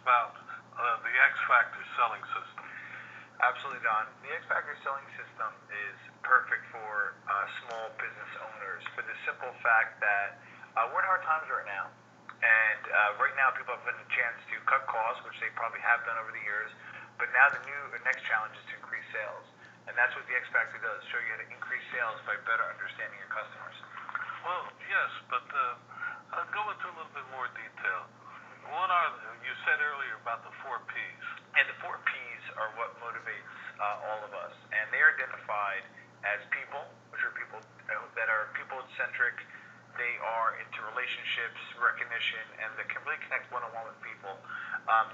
about the X Factor selling system. Absolutely, Don. The X Factor selling system is perfect for small business owners for the simple fact that we're in hard times right now. And right now, people have had a chance to cut costs, which they probably have done over the years. But now the next challenge is to increase sales. And that's what the X Factor does, show you how to increase sales by better understanding your customers. Well, yes, but I'll go into a little bit more detail. You said earlier about the 4 Ps. And the 4 Ps are what motivates all of us. And they are identified as people, which are people that are people-centric. They are into relationships, recognition, and they can really connect one-on-one with people.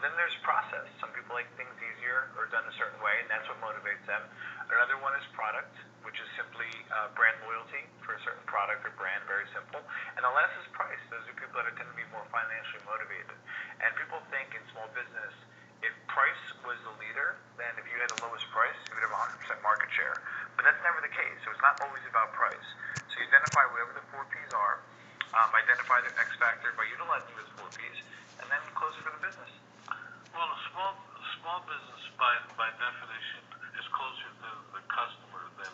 Then there's process. Some people like things easier or done a certain way, and that's what motivates them. Another one is product, which is simply brand loyalty for a certain product or brand, very simple. And the last is price. Those are people that tend to be more financially motivated. And people think in small business, if price was the leader, then if you had the lowest price, you would have 100% market share. But that's never the case. So it's not always about price. So you identify whatever the 4 Ps are, identify the X factor by utilizing those 4 Ps, and then close it for the business. Well, a small business by definition is closer to the customer than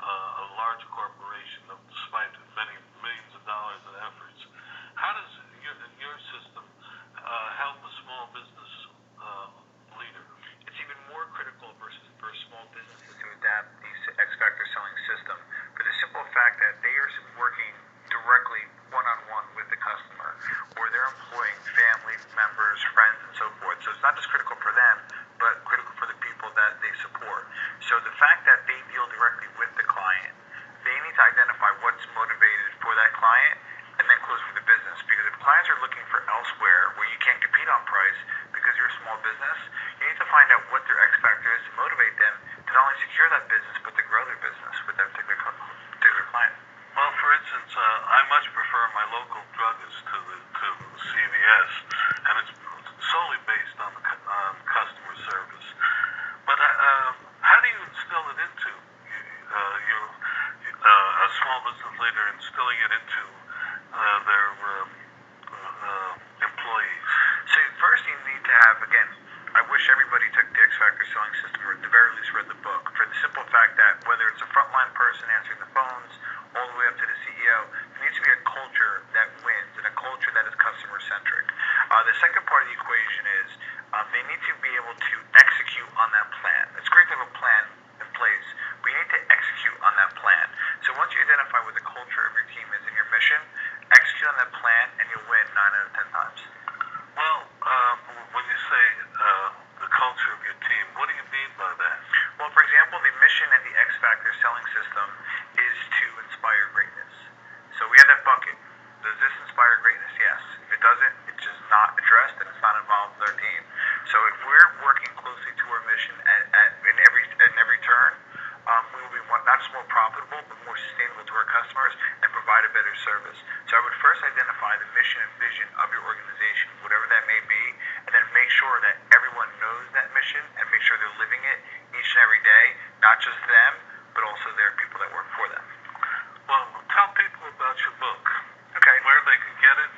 a large corporation, despite many millions of dollars in efforts. How does your system help a small business leader? It's even more critical for small businesses to adapt the X Factor selling system for the simple fact that they are working directly one-on-one with the customer, or they're employing family members, friends, and so forth. So it's not just critical for them, but critical for the people that they support. So the fact that they deal directly with the client, they need to identify what's motivated for that client and then close for the business. Because if clients are looking for elsewhere where you can't compete on price because you're a small business, you need to find out what their X factor is to motivate them to not only secure that business, but to grow their business with that particular client. Well, for instance, I much prefer my local druggist to CVS, and it's solely based on customer service. But how do you instill it into a small business leader, instilling it into their employees? So first you need to have, again, I wish everybody took the X Factor selling system, or at the very least read the book, for the simple fact that whether it's a frontline person answering the phones, all the way up to the CEO, there needs to be a culture that wins and a culture that is customer-centric. The second part of the equation is they need to be able to execute on that plan. It's great to have a plan in place, but you need to execute on that plan. So once you identify what the culture of your team is and your mission, execute on that plan and you'll win 9 out of 10 times. Well, when you say the culture of your team, what do you mean by that? Well, for example, the mission at the X Factor selling system is to inspire greatness. So we have that bucket. Does this inspire greatness? Yes. If it doesn't, it's just not addressed and it's not involved with our team. So if we're working closely to our mission in every turn, we will be not just more profitable, but more sustainable to our customers and provide a better service. So I would first identify the mission and vision of your organization, whatever that may be, and then make sure that everyone knows that mission and make sure they're living it each and every day, not just them, but also their people that work for them. Well, tell people about your book. Okay. Where they can get it,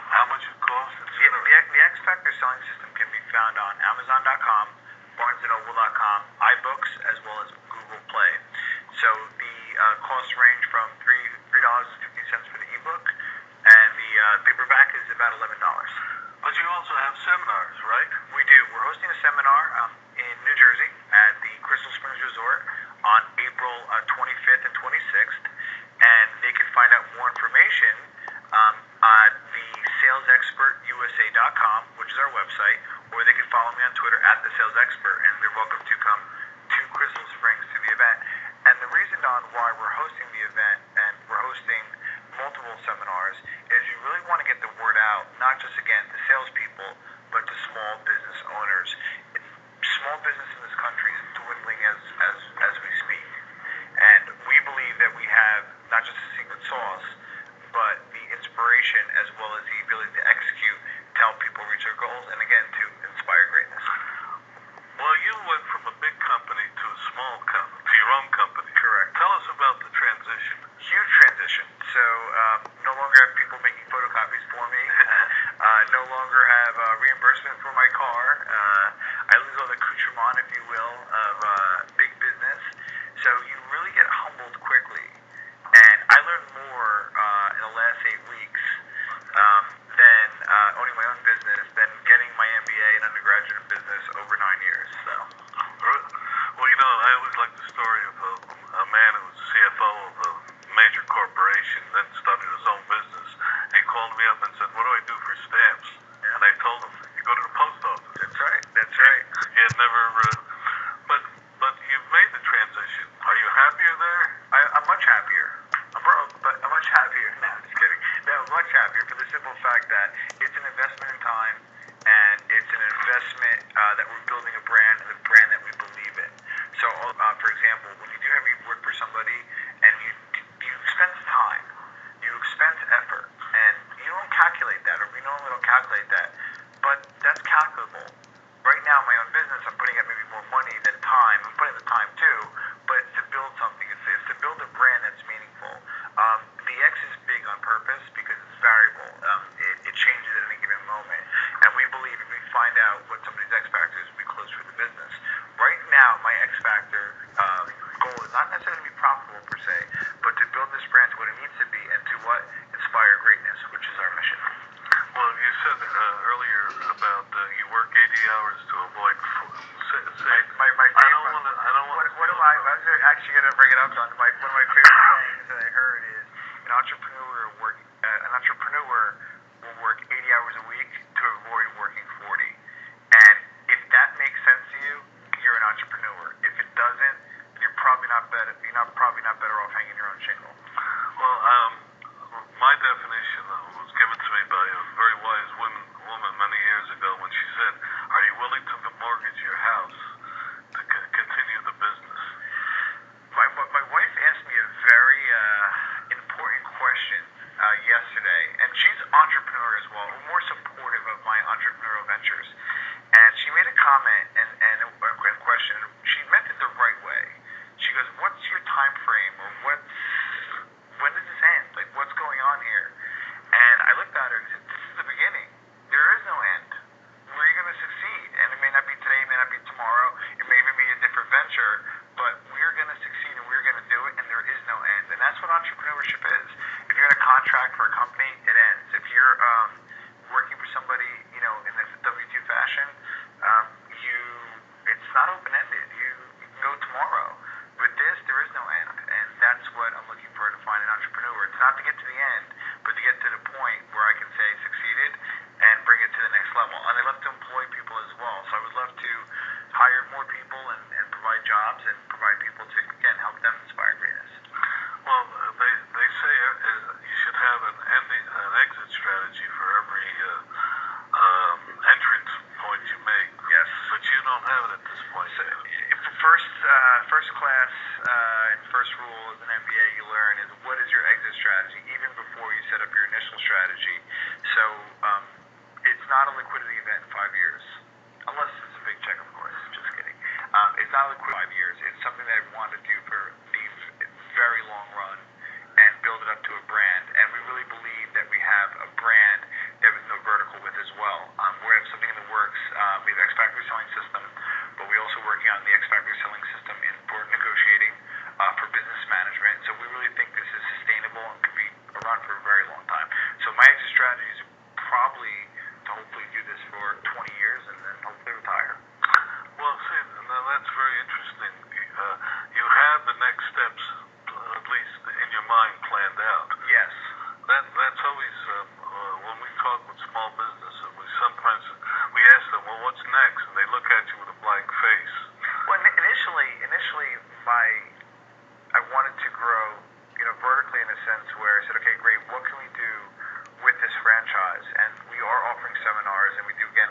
how much it costs, etc. The X Factor selling system can be found on Amazon.com, BarnesandNoble.com, iBooks, as well as Google Play. So the costs range from $3.50 for the ebook, and the paperback is about $11. But you also have seminars, right? We do. We're hosting a seminar in New Jersey at the Crystal Springs Resort on April 25th and 26th, and they can find out more information at the salesexpertusa.com, which is our website, or they can follow me on Twitter at the Sales Expert, and they're welcome to come to Crystal Springs to the event. And the reason, Don, why we're hosting the event and we're hosting multiple seminars is you really want to get the word out, not just, again, to salespeople, but to small business owners. Small business in this country is dwindling as we speak. And we believe that we have not just a secret sauce, but the inspiration as well as the ability to execute to help people reach their goals and, again, to inspire greatness. Well, you went from a big company to a small company, to your own company. Correct. Tell us about the transition. Huge transition. So no longer have people making photocopies for me. No longer have reimbursement for my marathon, if you will, of big business. So you really get humbled quickly. And I learned more in the last 8 weeks than owning my own business than getting my MBA in undergraduate in business over 9 years. So. Well, I always like the story of a man who was CFO of a major corporation, then started his own business. And he called me up and said, "What do I do for stamps?" Yeah. And I told him, "You go to the post office." That's right. That's right. He had never, but you've made the transition. Are you happier there? I'm much happier. I'm broke, but I'm much happier. No, I'm just kidding. No, I'm much happier for the simple fact that it's an investment in time, and it's an investment that we're building a brand, and a brand that we believe in. So, for example, when you do have you work for somebody, and you expense time, you expense effort, and you don't calculate that, or we normally don't calculate that, but that's calculable. Right now, in my own business, I'm putting up maybe more money than time. I'm putting the time too, but it's to build something. It's to build a brand that's meaningful. The X is big on purpose because it's variable. It changes at any given moment. And we believe if we find out what somebody's X factor is, we close for the business. Right now, my X factor goal is not necessarily to be profitable per se, but to build this brand to what it needs to be and to what? Inspire greatness, which is our mission. Well, you said earlier about you work 80 hours to avoid. My favorite. I don't want. What do I was actually going to bring it up on? One of my favorite sayings that I heard is an entrepreneur will work 80 hours a week to avoid working 40. And if that makes sense to you, you're an entrepreneur. If it doesn't, you're probably not better. Probably not better off hanging your own shingle. Well, my definition was given to me by a very wise woman many years ago when she said, "Are you willing to mortgage your house to continue the business?" My wife asked me a very important question yesterday, and she's an entrepreneur as well, more supportive of my entrepreneurial ventures. And she made a comment and a question. She meant it the right way. She goes, "What's your time frame, or when does this end? Like, what's going on here?" And I looked at her and said, "This is the beginning. There is no end. We're going to succeed, and it may not be today, it may not be tomorrow, it may even be a different venture, but we're going to succeed, and we're going to do it, and there is no end." And that's what entrepreneurship is. If you're in a contract for a company, it ends. If you're working for somebody, in the W-2 fashion, it's not open-ended. You can go tomorrow. With this, there is no end, and that's what I'm looking for to find an entrepreneur. It's not to get to the end, but to get to the point where I can say succeeded and bring it to the next level. And I love to employ people as well, so I would love to hire more people and provide jobs and provide people to, again, help them inspire greatness. Well, they say you should have an exit strategy for every entrance point you make. Yes, but you don't have it at this point. So, first class and first rule as an MBA you learn is what is your exit strategy, even before you set up your initial strategy. So it's not a liquidity event in 5 years, unless it's a big check, of course. Just kidding. It's not a liquidity 5 years. It's something that I want to do for the very long run and build it up to a brand. And we really believe that we have a brand that we can go vertical with as well. We have something in the works. We have X Factor selling system, but we're also working on the X Factor selling system for negotiating, for business management. So we really think this is sustainable and can be around for a very long time. So my exit strategy is probably to hopefully do this for 20 years and then hopefully retire. Well, see, now that's very interesting. You have the next steps, at least in your mind, planned out. Yes. That's always when we talk with small businesses. Sometimes we ask them, "Well, what's next?" And they look at you with a blank face. Well, initially, I wanted to grow, vertically in a sense where I said, okay, great, what can we do with this franchise? And we are offering seminars, and we do, again,